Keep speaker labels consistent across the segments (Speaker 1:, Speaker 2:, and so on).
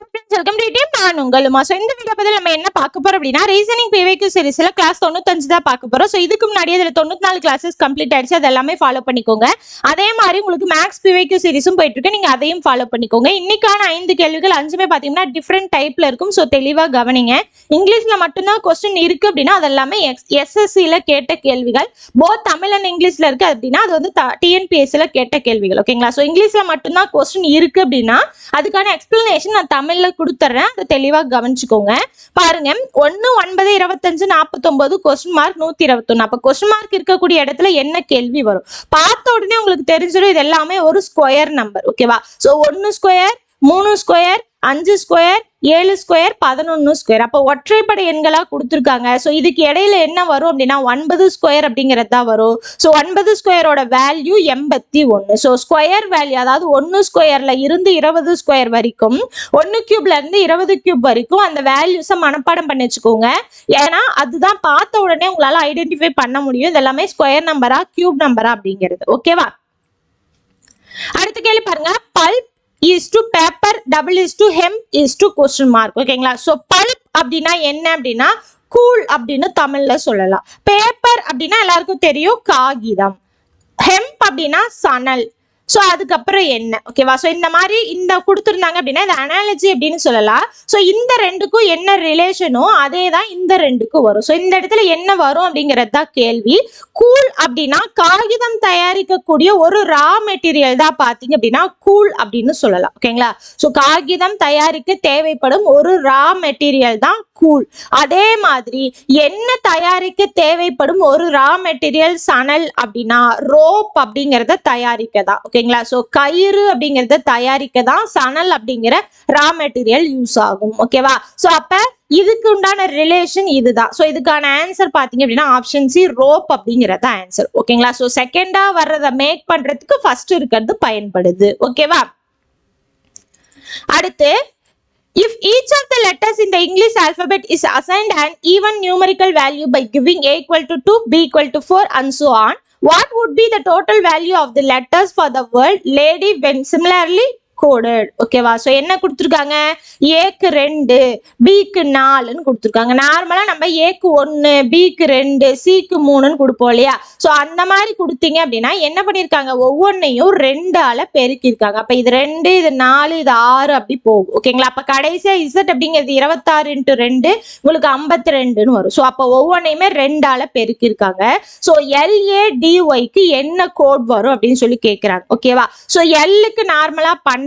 Speaker 1: Welcome to team நான் உங்களுமா. So இந்த video பதில் நம்ம என்ன பார்க்க போறோம் அப்படின்னா ரீசனிங் பிவைக்யூ சீரிஸ்ல கிளாஸ் 95 தான் பார்க்க போறோம். ஸோ இதுக்கு முன்னாடி அதில் 94 கிளாஸஸ் கம்ப்ளீட் ஆயிடுச்சு. அது எல்லாமே ஃபாலோ பண்ணிக்கோங்க. அதே மாதிரி உங்களுக்கு மேக்ஸ் பிவைக்யூ சீரிஸும் போயிட்டு இருக்கு, நீங்க அதையும் ஃபாலோ பண்ணிக்கோங்க. இன்னைக்கான 5 கேள்விகள் 5மே பார்த்தீங்கன்னா டிஃப்ரெண்ட் டைப்ல இருக்கும். ஸோ தெளிவாக கவனிங்க. இங்கிலீஷ்ல மட்டும்தான் கொஸ்டின் இருக்கு அப்படின்னா அது எல்லாமே எஸ்எஸ்சியில் கேட்ட கேள்விகள். போத் தமிழ் அண்ட் இங்கிலீஷ்ல இருக்கு அப்படின்னா அது வந்து டிஎன்பிஎஸ்சியில் கேட்ட கேள்விகள். ஓகேங்களா? ஸோ இங்கிலீஷ்ல மட்டும்தான் கொஸ்டின் இருக்கு அப்படின்னா அதுக்கான எக்ஸ்பிளனேஷன் நான் தமிழ்ல கொடுத்துறேன், அதை தெளிவா கவனிச்சுக்கோங்க. பாருங்க, 1 9 25 49 கொஸ்டின் மார்க் 121. அப்ப கொஸ்டின் மார்க் இருக்கக்கூடிய இடத்துல என்ன கேள்வி வரும் பார்த்த உடனே உங்களுக்கு தெரிஞ்சிடும். இது எல்லாமே ஒரு ஸ்கொயர் நம்பர். ஓகேவா? So 1 square, 3 square, 5 square, 7 square, 11 square. அப்போ ஒற்றைப்படை எண்களா கொடுத்துருக்காங்க. ஸோ இதுக்கு இடையில என்ன வரும் அப்படின்னா 9 ஸ்கொயர் அப்படிங்கிறது தான் வரும். ஸோ 9 ஸ்கொயரோட வேல்யூ 81. ஸோ ஸ்கொயர் வேல்யூ அதாவது 1 ஸ்கொயர்ல இருந்து 20 ஸ்கொயர் வரைக்கும் 1 கியூப்ல இருந்து 20 கியூப் வரைக்கும் அந்த வேல்யூஸை மனப்பாடம் பண்ணி வச்சுக்கோங்க. ஏன்னா அதுதான் பார்த்த உடனே உங்களால ஐடென்டிஃபை பண்ண முடியும் இது எல்லாமே ஸ்கொயர் நம்பரா கியூப் நம்பரா அப்படிங்கிறது. ஓகேவா? அடுத்த கேள்வி பாருங்க. Bulb is to paper, double is to hem is to question mark. ஓகேங்களா? சோ பல்ப் அப்படின்னா என்ன அப்படின்னா கூல் அப்படின்னு தமிழ்ல சொல்லலாம். பேப்பர் அப்படின்னா எல்லாருக்கும் தெரியும் காகிதம். ஹெம்ப் அப்படின்னா சணல். ஸோ அதுக்கப்புறம் என்ன? ஓகேவா? ஸோ இந்த மாதிரி இந்த கொடுத்துருந்தாங்க அப்படின்னா இது அனாலஜி அப்படின்னு சொல்லலாம். ஸோ இந்த ரெண்டுக்கும் என்ன ரிலேஷனோ அதே தான் இந்த ரெண்டுக்கும் வரும். ஸோ இந்த இடத்துல என்ன வரும் அப்படிங்கிறது தான் கேள்வி. கூல் அப்படின்னா காகிதம் தயாரிக்கக்கூடிய ஒரு ரா மெட்டீரியல் தான் பார்த்தீங்க அப்படின்னா கூல் அப்படின்னு சொல்லலாம். ஓகேங்களா? ஸோ காகிதம் தயாரிக்க தேவைப்படும் ஒரு ரா மெட்டீரியல் தான் கூல். அதே மாதிரி என்ன தயாரிக்க தேவைப்படும் ஒரு ரா மெட்டீரியல் சணல் அப்படின்னா ரோப் அப்படிங்கிறத தயாரிக்க தான். ஓகேங்களா? சோ கயிறு அப்படிங்கறத தயாரிக்க தான் சணல் அப்படிங்கிற ரா மெட்டீரியல் யூஸ் ஆகும். ஓகேவா? சோ அப்ப இதுக்கு உண்டான ரிலேஷன் இதுதான். சோ இதுக்கான ஆன்சர் பாத்தீங்க அப்படின்னா ஆப்ஷன் சி ரோப் அப்படிங்கறத ஆன்சர். ஓகேங்களா? சோ செகண்டா வர்றத மேக் பண்றதுக்கு ஃபர்ஸ்ட் இருக்கிறது பயன்படுது. ஓகேவா? அடுத்து, if each of the letters in the English alphabet is assigned an even numerical value by giving A equal to 2, B equal to 4 and so on, what would be the total value of the letters for the word lady when similarly coded? ஓகேவா? So என்ன கொடுத்துருக்காங்க? ஏக்கு 2, பிக்கு 4ன்னு கொடுத்துருக்காங்க. நார்மலா நம்ம ஏக்கு 1, பிக்கு 2, சிக்கு 3ன்னு கொடுப்போம் இல்லையா? சோ அந்த மாதிரி கொடுத்தீங்க அப்படின்னா என்ன பண்ணிருக்காங்க? ஒவ்வொன்னையும் 2ஆல பெருக்கிருக்காங்க. அப்ப இது 2, இது 4, இது 6 அப்படி போகும். ஓகேங்களா? அப்ப கடைசியா இசட் அப்படிங்கிறது 26 × 2 உங்களுக்கு 52ன்னு வரும். சோ அப்ப ஒவ்வொன்னையுமே 2ஆல பெருக்கிருக்காங்க. சோ LADYக்கு என்ன கோட் வரும் அப்படின்னு சொல்லி கேட்கிறாங்க. ஓகேவா? சோ எல்லுக்கு நார்மலா 12,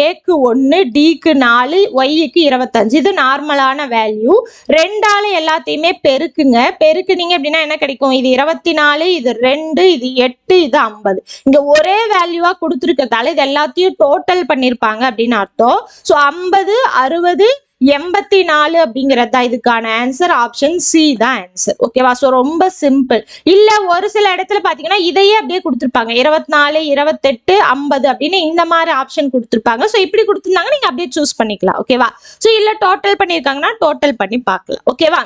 Speaker 1: ஏக்கு 1, டிக்கு 4, ஒய்க்கு 25. இது நார்மலான வேல்யூ. 2ஆல எல்லாத்தையுமே பெருக்குங்க. பெருக்குனீங்க அப்படின்னா என்ன கிடைக்கும்? இது 24, இது 2, இது 8, இது 50. இங்க ஒரே வேல்யூவா கொடுத்துருக்கிறதால இது எல்லாத்தையும் டோட்டல் பண்ணிருப்பாங்க அப்படின்னு அர்த்தம். சோ 50, 60, 84 அப்படிங்கிறது தான் இதுக்கான ஆன்சர். ஆப்ஷன் சி தான் ஆன்சர். ஓகேவா? சோ ரொம்ப சிம்பிள். இல்ல ஒரு சில இடத்துல பாத்தீங்கன்னா இதையே அப்படியே கொடுத்துருப்பாங்க. 24, 28, 50 அப்படின்னு இந்த மாதிரி ஆப்ஷன் கொடுத்துருப்பாங்க. சோ இப்படி கொடுத்துருந்தாங்க நீங்க அப்படியே சூஸ் பண்ணிக்கலாம். ஓகேவா? சோ இல்ல டோட்டல் பண்ணிருக்காங்கன்னா டோட்டல் பண்ணி பார்க்கலாம். ஓகேவா?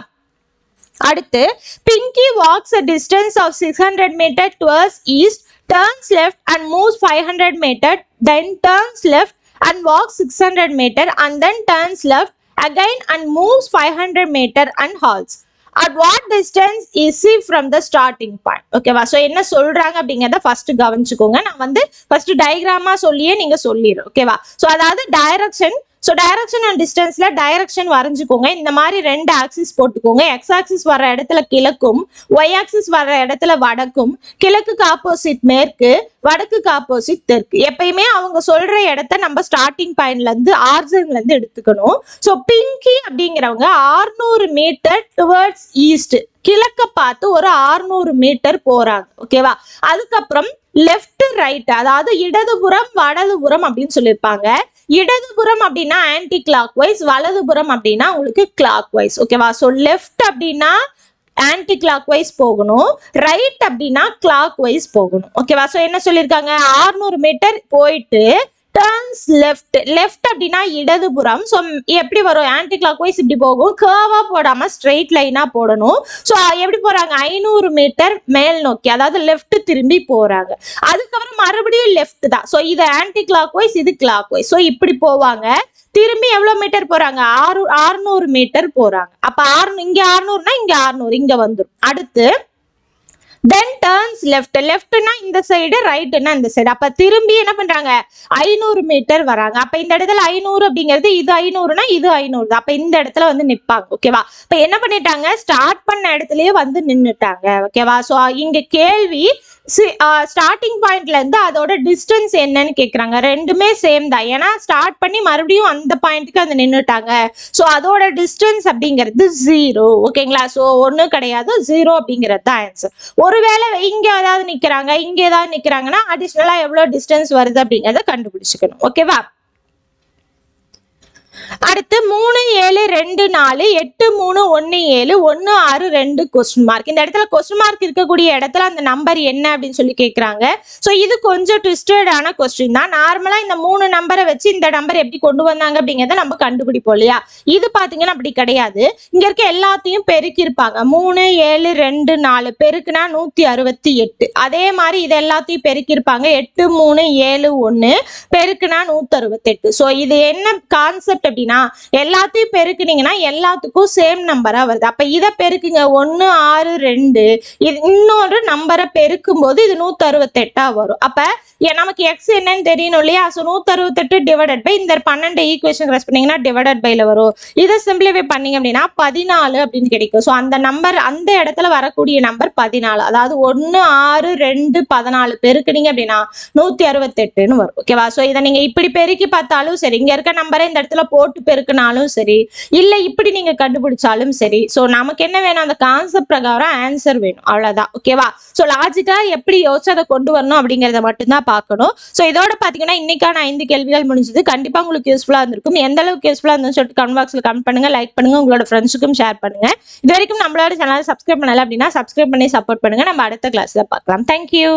Speaker 1: அடுத்து, Pinky walks a distance of 600 meter towards east, turns left and moves 500 meter, then turns left and walks 600 meter and then turns left again and moves 500 meter and halts. At what distance is she from the starting point? ஓகேவா? So என்ன சொல்றாங்க அப்படிங்கறத first கவனிச்சுக்கோங்க. நான் வந்து first டயகிராமா சொல்லியே நீங்க சொல்லிடுறேன். ஓகேவா? சோ அதாவது டைரக்ஷன். ஸோ டைரக்ஷன் அண்ட் டிஸ்டன்ஸ்ல டைரக்ஷன் வரைஞ்சுக்கோங்க. இந்த மாதிரி 2 ஆக்சிஸ் போட்டுக்கோங்க. எக்ஸ் ஆக்சிஸ் வர இடத்துல கிழக்கும், ஒய் ஆக்சிஸ் வர இடத்துல வடக்கும், கிழக்குக்கு ஆப்போசிட் மேற்கு, வடக்குக்கு ஆப்போசிட் தெற்கு. எப்பயுமே அவங்க சொல்ற இடத்த நம்ம ஸ்டார்டிங் பாயிண்ட்ல இருந்து ஆர்ஜன்ல இருந்து எடுத்துக்கணும். ஸோ பிங்கி அப்படிங்கிறவங்க 600 மீட்டர் டுவர்ட்ஸ் ஈஸ்ட், கிழக்க பார்த்து ஒரு 600 மீட்டர் போறாங்க. ஓகேவா? அதுக்கப்புறம் லெஃப்ட் ரைட் அதாவது இடதுபுறம் வலதுபுறம் அப்படின்னு சொல்லியிருப்பாங்க. இடதுபுறம் அப்படின்னா ஆன்டி கிளாக் வைஸ், வலதுபுறம் அப்படின்னா உங்களுக்கு கிளாக் வைஸ். ஓகேவா? சோ லெஃப்ட் அப்படின்னா ஆன்டி கிளாக் வைஸ் போகணும், ரைட் அப்படின்னா கிளாக் வைஸ் போகணும். ஓகேவா? சோ என்ன சொல்லியிருக்காங்க? 600 மீட்டர் போயிட்டு டர்ன்ஸ் லெஃப்ட் அப்படின்னா இடதுபுறம். ஸோ எப்படி வரும், ஆன்டி கிளாக் வைஸ் இப்படி போகும், கர்வா போடாம ஸ்ட்ரெயிட் லைனா போடணும். ஸோ எப்படி போறாங்க, 500 மீட்டர் மேல் நோக்கி, அதாவது லெஃப்ட் திரும்பி போறாங்க. அதுக்கப்புறம் மறுபடியும் லெஃப்ட் தான். ஸோ இது ஆன்டி கிளாக் வைஸ், இது கிளாக் வைஸ். ஸோ இப்படி போவாங்க. திரும்பி எவ்வளவு மீட்டர் போறாங்க, 600 மீட்டர் போறாங்க. அப்ப இங்க 600னா இங்க 600 இங்க வந்துடும். அடுத்து then turns leftனா இந்த சைடு, ரைட்னா இந்த சைடு. அப்ப திரும்பி என்ன பண்றாங்க, 500 மீட்டர் வராங்க. அப்ப இந்த இடத்துல 500 அப்படிங்கிறது இது 500னா இது 500 தான். அப்ப இந்த இடத்துல வந்து நிப்பாங்க. ஓகேவா. இப்ப என்ன பண்ணிட்டாங்க, ஸ்டார்ட் பண்ண இடத்துலயே வந்து நின்னுட்டாங்க. ஓகேவா. சோ இங்க கேள்வி ஸ்டார்டிங் பாயிண்ட்ல இருந்து அதோட டிஸ்டன்ஸ் என்னன்னு கேக்குறாங்க. ரெண்டுமே சேம் தான். ஏன்னா ஸ்டார்ட் பண்ணி மறுபடியும் அந்த பாயிண்ட்டுக்கு வந்து நின்னுட்டாங்க. சோ அதோட டிஸ்டன்ஸ் அப்படிங்கிறது 0. ஓகேங்களா. சோ ஒண்ணு கிடையாது, 0 அப்படிங்கிறது தான் ஆன்சர். ஒருவேளை இங்க ஏதாவது நிக்கிறாங்க, இங்க ஏதாவது நிக்கிறாங்கன்னா அடிஷனலா எவ்வளவு டிஸ்டன்ஸ் வருது அப்படிங்கறத கண்டுபிடிச்சுக்கணும். ஓகேவா. அடுத்து 3 7 2 4 8 3 1 7 1 6 2 கொஸ்டின் மார்க். இந்த இடத்துல கொஸ்டின் மார்க் இருக்கக்கூடிய இடத்துல அந்த நம்பர் என்ன அப்படின்னு சொல்லி கேக்குறாங்க. சோ இது கொஞ்சம் ட்விஸ்டடான கொஸ்டின் தான். நார்மலா இந்த 3 நம்பரை வச்சு இந்த நம்பர் எப்படி கொண்டு வந்தாங்க அப்படிங்கறத நம்ம கண்டுபிடிப்போம் இல்லையா. இது பாத்தீங்கன்னா அப்படி கிடையாது. இங்க இருக்க எல்லாத்தையும் பெருக்கி இருப்பாங்க. 3 7 2 4 பெருக்குனா 168. அதே மாதிரி இது எல்லாத்தையும் பெருக்கி இருப்பாங்க. 8 3 7 1 பெருக்குனா 168. சோ இது என்ன கான்செப்ட் அப்படின்னா, எல்லாத்தையும் பெருக்குனீங்கன்னா எல்லாத்துக்கும் சேம் நம்பரா வருது. அப்ப இத பெருக்குங்க, 1 6 2, இன்னொரு நம்பரை பெருக்கும் போது இது 168 வரும். அப்ப நமக்கு எக்ஸ் என்னன்னு தெரியணும் இல்லையா. சோ 168 டிவைடட் பை இந்த 12 ஈக்குவேஷன் கிராஸ் பண்ணீங்கன்னா டிவைடட் பைல வரும். இதை சிம்பிளிஃபை பண்ணீங்க அப்படின்னா 14 அப்படின்னு கிடைக்கும். சோ அந்த நம்பர், அந்த இடத்துல வரக்கூடிய நம்பர் 14. அதாவது 1 6 2 14 பெருக்குனீங்க அப்படின்னா 168ன்னு வரும். ஓகேவா. சோ இதை நீங்க இப்படி பெருக்கி பார்த்தாலும் சரி, இங்க இருக்க நம்பரை இந்த இடத்துல போட்டு பெருக்கினாலும் சரி, இல்ல இப்படி நீங்க கண்டுபிடிச்சாலும் சரி. சோ நமக்கு என்ன வேணும், அந்த கான்செப்ட் பிரகாரம் ஆன்சர் வேணும், அவ்வளவுதான். ஓகேவா. சோ லாஜிக்கா எப்படி யோசிச்சு அதை கொண்டு வரணும் அப்படிங்கறத மட்டும்தான் பார்க்கணும். சோ இதோட பாத்தீங்கன்னா இன்னைக்கான 5 கேள்விகள் முடிஞ்சது. கண்டிப்பா உங்களுக்கு யூஸ்ஃபுல்லா இருந்திருக்கும். எந்த அளவுக்கு யூஸ்ஃபுல்லா இருந்துன்னு சொல்லிட்டு கமெண்ட் பாக்ஸ்ல கமெண்ட் பண்ணுங்க, லைக் பண்ணுங்க, உங்களோட ஃப்ரெண்ட்ஸுக்கும் ஷேர் பண்ணுங்க. இது வரைக்கும் நம்மளோட சேனலை சப்ஸ்கிரைப் பண்ணல அப்படின்னா சப்ஸ்கிரைப் பண்ணி சப்போர்ட் பண்ணுங்க. நம்ம அடுத்த கிளாஸ்ல பார்க்கலாம். தேங்க்யூ.